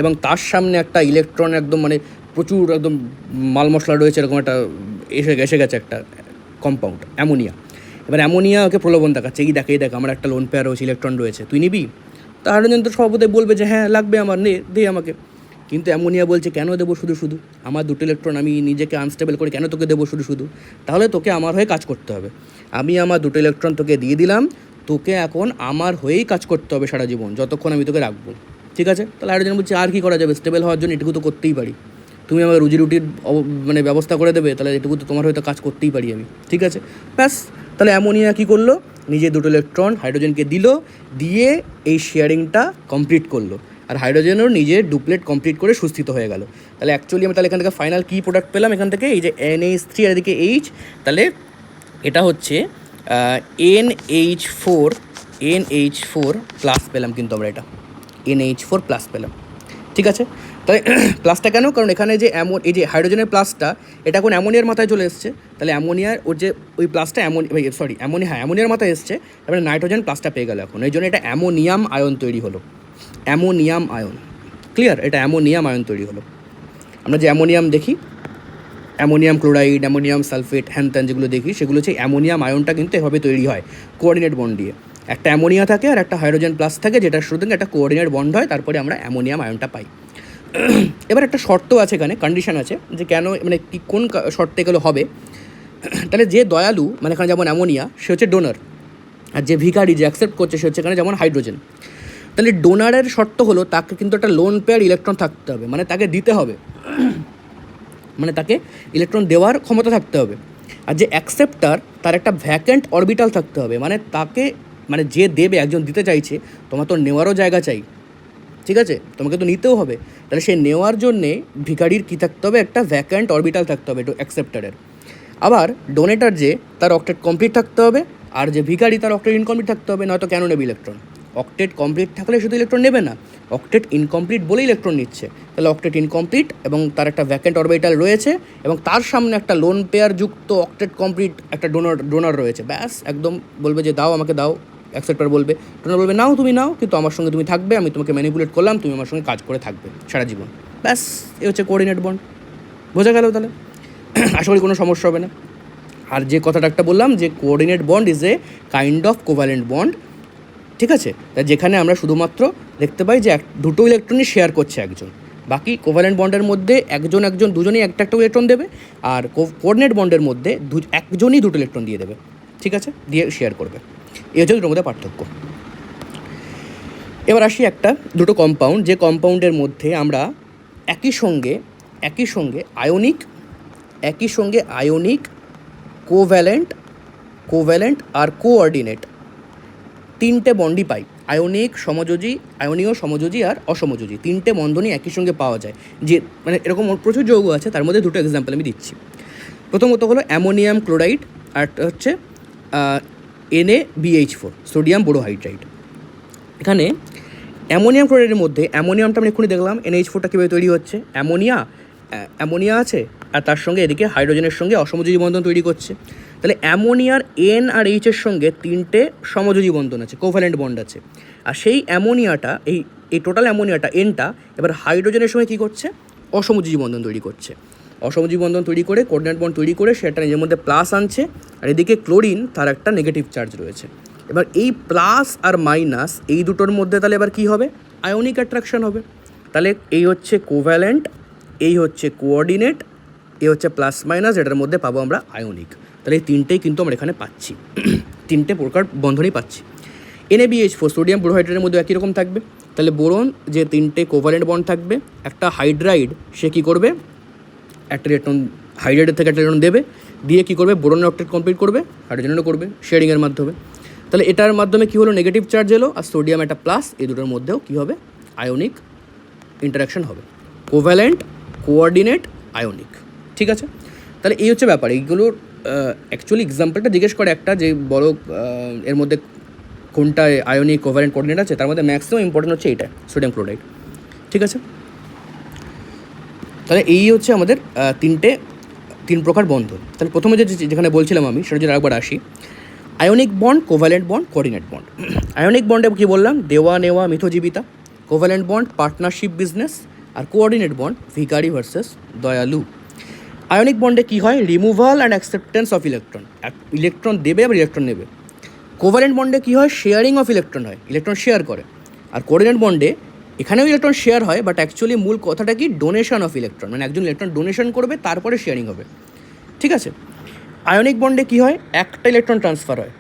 এবং তার সামনে একটা ইলেকট্রন একদম, মানে প্রচুর একদম মাল মশলা রয়েছে, এরকম একটা এসে গেছে একটা কম্পাউন্ড অ্যামোনিয়া। এবার অ্যামোনিয়া ওকে প্রলোভন দেখাচ্ছে, এই দেখ আমার একটা লোন পেয়ার রয়েছে, ইলেকট্রন রয়েছে, তুই নিবি? তো হাইড্রোজেন তো স্বভাবতই বলবে যে হ্যাঁ লাগবে আমার, দে আমাকে। কিন্তু অ্যামোনিয়া বলছে কেন দেবো শুধু, আমার দুটো ইলেকট্রন আমি নিজেকে আনস্টেবল করে কেন তোকে দেবো শুধু, তাহলে তোকে আমার হয়ে কাজ করতে হবে, আমি আমার দুটো ইলেকট্রন তোকে দিয়ে দিলাম, তোকে এখন আমার হয়েই কাজ করতে হবে সারা জীবন, যতক্ষণ আমি তোকে রাখবো, ঠিক আছে? তাহলে হাইড্রোজেন বলছে আর কি করা যাবে, স্টেবল হওয়ার জন্য এটুকু তো করতেই পারি, তুমি আমার রুজি রুটির মানে ব্যবস্থা করে দেবে, তাহলে এটুকু তো তোমার হয়তো কাজ করতেই পারি আমি, ঠিক আছে? ব্যাস, তাহলে অ্যামোনিয়া কী করলো, নিজে দুটো ইলেকট্রন হাইড্রোজেনকে দিল, দিয়ে এই শেয়ারিংটা কমপ্লিট করলো, আর হাইড্রোজেনও নিজের ডুপ্লেট কমপ্লিট করে সুস্থিত হয়ে গেল। তাহলে অ্যাকচুয়ালি আমি তাহলে এখান থেকে ফাইনাল কী প্রোডাক্ট পেলাম, এখান থেকে এই যে NH3 আর এদিকে H, তাহলে এটা হচ্ছে NH4 প্লাস পেলাম, কিন্তু আমরা এটা NH4 প্লাস পেলাম, ঠিক আছে? তাহলে প্লাসটা কেন, কারণ এখানে যে এই যে হাইড্রোজেনের প্লাসটা, এটা এখন অ্যামোনিয়ার মাথায় চলে এসছে, তাহলে অ্যামোনিয়ার ওর যে ওই প্লাসটা অ্যামোনিয়ার মাথায় এসছে, তারপরে নাইট্রোজেন প্লাসটা পেয়ে গেল এখন, এই জন্য এটা অ্যামোনিয়াম আয়ন তৈরি হলো, অ্যামোনিয়াম আয়ন, ক্লিয়ার? এটা অ্যামোনিয়াম আয়ন তৈরি হলো। আমরা যে অ্যামোনিয়াম দেখি, অ্যামোনিয়াম ক্লোরাইড, অ্যামোনিয়াম সালফেট, হ্যান ত্যান যেগুলো দেখি, সেগুলো হচ্ছে অ্যামোনিয়াম আয়নটা কিন্তু এভাবে তৈরি হয় কোঅর্ডিনেট বন্ড দিয়ে, একটা অ্যামোনিয়া থাকে আর একটা হাইড্রোজেন প্লাস থাকে, যেটা শুধু একটা কোঅর্ডিনেট বন্ড হয়, তারপরে আমরা অ্যামোনিয়াম আয়নটা পাই। এবার একটা শর্ত আছে এখানে, কন্ডিশন আছে, যে কেন, মানে কি কোন শর্তে এগুলো হবে। তাহলে যে দয়ালু, মানে এখানে যেমন অ্যামোনিয়া, সে হচ্ছে ডোনার, আর যে ভিখারি, যে অ্যাকসেপ্ট করছে, সে হচ্ছে এখানে যেমন হাইড্রোজেন। তাহলে ডোনারের শর্ত হলো তাকে কিন্তু একটা লোন পেয়ার ইলেকট্রন থাকতে হবে, মানে তাকে দিতে হবে, মানে তাকে ইলেকট্রন দেওয়ার ক্ষমতা থাকতে হবে। আর যে অ্যাকসেপ্টার তার একটা ভ্যাকেন্ট অরবিটাল থাকতে হবে, মানে তাকে মানে যে দেবে, একজন দিতে চাইছে, তোমার তো নেওয়ারও জায়গা চাই, ঠিক আছে, তোমাকে তো নিতেও হবে। তাহলে সে নেওয়ার জন্যে ভিখারির কী থাকতে হবে, একটা ভ্যাকেন্ট অরবিটাল থাকতে হবে অ্যাকসেপ্টারের। আবার ডোনেটার যে, তার অক্টেট কমপ্লিট থাকতে হবে, আর যে ভিখারি তার অক্টেট ইনকমপ্লিট থাকতে হবে, নয়তো কেন নেবে ইলেকট্রন? অক্টেট কমপ্লিট থাকলে শুধু ইলেকট্রন নেবে না, অক্টেট ইনকমপ্লিট বলে ইলেকট্রন নিচ্ছে। তাহলে অক্টেট ইনকমপ্লিট এবং তার একটা ভ্যাকেন্ট অরবিটাল রয়েছে এবং তার সামনে একটা লোন পেয়ার যুক্ত অক্টেট কমপ্লিট একটা ডোনার রয়েছে, ব্যাস একদম বলবে যে দাও, আমাকে দাও। অ্যাকসেপ্টার বলবে, ডোনার বলবে নাও, তুমি নাও, কিন্তু আমার সঙ্গে তুমি থাকবে, আমি তোমাকে ম্যানিপুলেট করলাম, তুমি আমার সঙ্গে কাজ করে থাকবে সারা জীবন, ব্যাস। এ হচ্ছে কোঅর্ডিনেট বন্ড। বোঝা গেল তাহলে? আশা করি কোনো সমস্যা হবে না। আর যে কথাটা একটা বললাম যে coordinate bond is a kind of covalent bond, ঠিক আছে, যেখানে আমরা শুধুমাত্র দেখতে পাই যে দুটো ইলেকট্রনই শেয়ার করছে একজন। বাকি কোভ্যালেন্ট বন্ডের মধ্যে দুজনেই একটা ইলেকট্রন দেবে, আর কোঅর্ডিনেট বন্ডের মধ্যে একজনই দুটো ইলেকট্রন দিয়ে দেবে, ঠিক আছে, দিয়ে শেয়ার করবে। এই হচ্ছে দুটোর মধ্যে পার্থক্য। এবার আসি দুটো কম্পাউন্ড, যে কম্পাউন্ডের মধ্যে আমরা একই সঙ্গে আয়নিক কোভ্যালেন্ট আর কোঅর্ডিনেট তিনটে বন্ডই পাই। আয়নীয় সমযোজী আর অসমযোজী তিনটে বন্ধনই একই সঙ্গে পাওয়া যায়। যে মানে এরকম প্রচুর যৌগ আছে, তার মধ্যে দুটো এক্সাম্পল আমি দিচ্ছি। প্রথমত হলো অ্যামোনিয়াম ক্লোরাইড, আর হচ্ছে NaBH4 সোডিয়াম বোরোহাইড্রাইড। এখানে অ্যামোনিয়াম ক্লোরাইডের মধ্যে অ্যামোনিয়ামটা আমরা এক্ষুনি দেখলাম NH4টা কীভাবে তৈরি হচ্ছে। অ্যামোনিয়া আছে, আর তার সঙ্গে এদিকে হাইড্রোজেনের সঙ্গে অসমযোজী বন্ধন তৈরি করছে। তাহলে অ্যামোনিয়ার N আর H-এর সঙ্গে তিনটে সমযোজী বন্ধন আছে, কোভ্যালেন্ট বন্ড আছে। আর সেই অ্যামোনিয়াটা, এই টোটাল অ্যামোনিয়াটা Nটা এবার হাইড্রোজেনের সঙ্গে কী করছে, অসমযোজী বন্ধন তৈরি করছে। অসমযোজী বন্ধন তৈরি করে কোঅর্ডিনেট বন্ড তৈরি করে সেটা নিজের মধ্যে প্লাস আনছে, আর এদিকে ক্লোরিন তার একটা নেগেটিভ চার্জ রয়েছে। এবার এই প্লাস আর মাইনাস এই দুটোর মধ্যে তাহলে এবার কী হবে, আয়নিক অ্যাট্রাকশন হবে। তাহলে এই হচ্ছে কোভ্যালেন্ট, এই হচ্ছে কোঅর্ডিনেট, এই হচ্ছে প্লাস মাইনাস, এটার মধ্যে পাবো আমরা আয়নিক। তাহলে এই তিনটেই কিন্তু আমরা এখানে পাচ্ছি, তিনটে প্রকার বন্ধনই পাচ্ছি। NaBH4 সোডিয়াম বোরোহাইড্রাইডের মধ্যে একই রকম থাকবে। তাহলে বোরন যে তিনটে কোভ্যালেন্ট বন্ড থাকবে, একটা হাইড্রাইড সে কী করবে, একটা ইলেকট্রন হাইড্রাইডের থেকে একটা ইলেকট্রন দেবে, দিয়ে কী করবে, বোরনের অক্টেট কমপ্লিট করবে, হাইড্রোজেনেরও করবে শেয়ারিংয়ের মাধ্যমে। তাহলে এটার মাধ্যমে কী হলো, নেগেটিভ চার্জ এলো, আর সোডিয়াম একটা প্লাস, এই দুটোর মধ্যেও কী হবে, আয়নিক ইন্টারাকশন হবে। কোভ্যালেন্ট, কোঅর্ডিনেট, আয়নিক, ঠিক আছে। তাহলে এই হচ্ছে ব্যাপার। এইগুলোর অ্যাকচুয়ালি এক্সাম্পলটা জিজ্ঞেস করে একটা যে বড় এর মধ্যে কোনটা আয়নিক, কোভ্যালেন্ট, কোঅর্ডিনেট আছে, তার মধ্যে ম্যাক্সিমাম ইম্পর্টেন্ট হচ্ছে এইটা, সোডিয়াম ক্লোরাইড, ঠিক আছে। তাহলে এই হচ্ছে আমাদের তিন প্রকার বন্ধন। তাহলে প্রথমে যেখানে বলছিলাম আমি, সেটা যদি আরেকবার আসি, ionic bond, covalent bond, coordinate bond. Ionic বন্ডে কী বললাম, দেওয়া নেওয়া মিথজীবিতা। কোভ্যালেন্ট বন্ড পার্টনারশিপ বিজনেস, আর কোঅর্ডিনেট বন্ড ভিখারি ভার্সেস দয়ালু। আয়নিক বন্ডে কী হয়, removal and acceptance of electron, electron দেবে আবার ইলেকট্রন নেবে। কোভ্যালেন্ট বন্ডে কী হয়, শেয়ারিং অফ ইলেকট্রন হয়, ইলেকট্রন শেয়ার করে। আর কোঅর্ডিনেট বন্ডে এখানেও ইলেকট্রন শেয়ার হয়, বাট অ্যাকচুয়ালি মূল কথাটা কি, ডোনেশন অফ ইলেকট্রন, মানে একজন ইলেকট্রন ডোনেশন করবে, তারপরে শেয়ারিং হবে, ঠিক আছে। আয়নিক বন্ডে কী হয়, একটা ইলেকট্রন ট্রান্সফার হয়,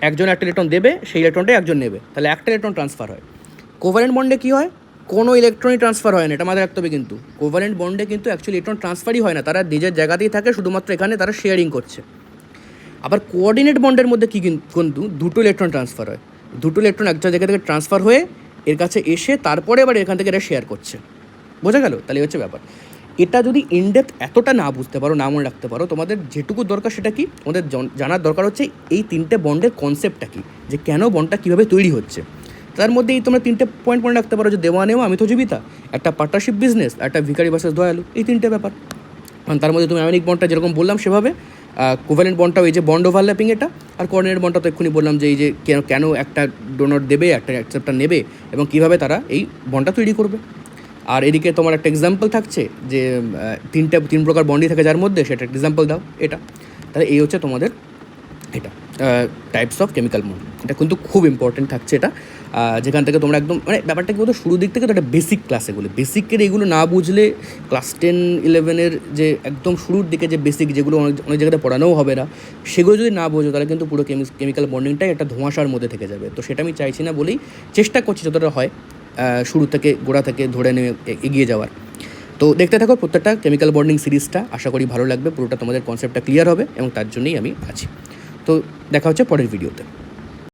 একজন একটা ইলেকট্রন দেবে, সেই ইলেকট্রনটাই একজন নেবে, তাহলে একটা ইলেকট্রন ট্রান্সফার হয়। কোভ্যালেন্ট বন্ডে কী হয়, কোনো ইলেকট্রনই ট্রান্সফার হয় না, এটা মাথায় রাখতে হবে কিন্তু। কোভ্যালেন্ট বন্ডে কিন্তু অ্যাকচুয়ালি ইলেকট্রন ট্রান্সফারই হয় না, তারা নিজের জায়গাতেই থাকে, শুধুমাত্র এখানে তারা শেয়ারিং করছে। আবার কোঅর্ডিনেট বন্ডের মধ্যে কী কিন্তু দুটো ইলেকট্রন ট্রান্সফার হয়, দুটো ইলেকট্রন একটা জায়গা থেকে ট্রান্সফার হয়ে এর কাছে এসে তারপরে আবার এখান থেকে এটা শেয়ার করছে। বোঝা গেল? তাহলে হচ্ছে ব্যাপার। এটা যদি ইনডেপথ এতটা না বুঝতে পারো, না মনে রাখতে পারো, তোমাদের যেটুকু দরকার সেটা কি, তোমাদের জানার দরকার হচ্ছে এই তিনটে বন্ডের কনসেপ্টটা কী, যে কেন বন্ডটা কীভাবে তৈরি হচ্ছে। তার মধ্যে এই তোমরা তিনটে পয়েন্ট মনে রাখতে পারো, যে দেওয়া নেওয়া মিথজীবিতা, একটা পার্টনারশিপ বিজনেস, একটা ভিখারি ভার্সেস দয়ালু, এই তিনটে ব্যাপার। তার মধ্যে তুমি আয়নিক বন্ডটা যেরকম বললাম সেভাবে, কোভ্যালেন্ট বন্ডটাও এই যে বন্ড ওভারল্যাপিং এটা, আর কোঅর্ডিনেট বন্ডটা তো এক্ষুনি বললাম যে এই যে কেন একটা ডোনর দেবে, একটা অ্যাকসেপ্টার নেবে, এবং কীভাবে তারা এই বন্ডটা তৈরি করবে। আর এদিকে তোমার একটা এক্সাম্পল থাকছে যে তিন প্রকার বন্ডই থাকে যার মধ্যে, সেটা এক্সাম্পল দাও এটা। তাহলে এই হচ্ছে তোমাদের এটা টাইপস অফ কেমিক্যাল বন্ড। এটা কিন্তু খুব ইম্পর্টেন্ট থাকছে এটা, যেখান থেকে তোমরা একদম মানে ব্যাপারটা কি বলতো, শুরুর দিক থেকে তো একটা বেসিক ক্লাস, বেসিকের এগুলো না বুঝলে ক্লাস 10-11 যে একদম শুরুর দিকে যে বেসিক যেগুলো অনেক জায়গাতে পড়ানোও হবে না, সেগুলো যদি না বোঝো তাহলে কিন্তু পুরো কেমিক্যাল বন্ডিংটাই একটা ধোঁয়াশার মধ্যে থেকে যাবে। তো সেটা আমি চাইছি না বলেই চেষ্টা করছি যতটা হয় শুরু থেকে গোড়া থেকে ধরে নিয়ে এগিয়ে যাওয়ার। তো দেখতে থাকো প্রত্যেকটা কেমিক্যাল বন্ডিং সিরিজটা, আশা করি ভালো লাগবে, পুরোটা তোমাদের কনসেপ্টটা ক্লিয়ার হবে এবং তার জন্যই আমি আছি। তো দেখা হচ্ছে পরের ভিডিওতে।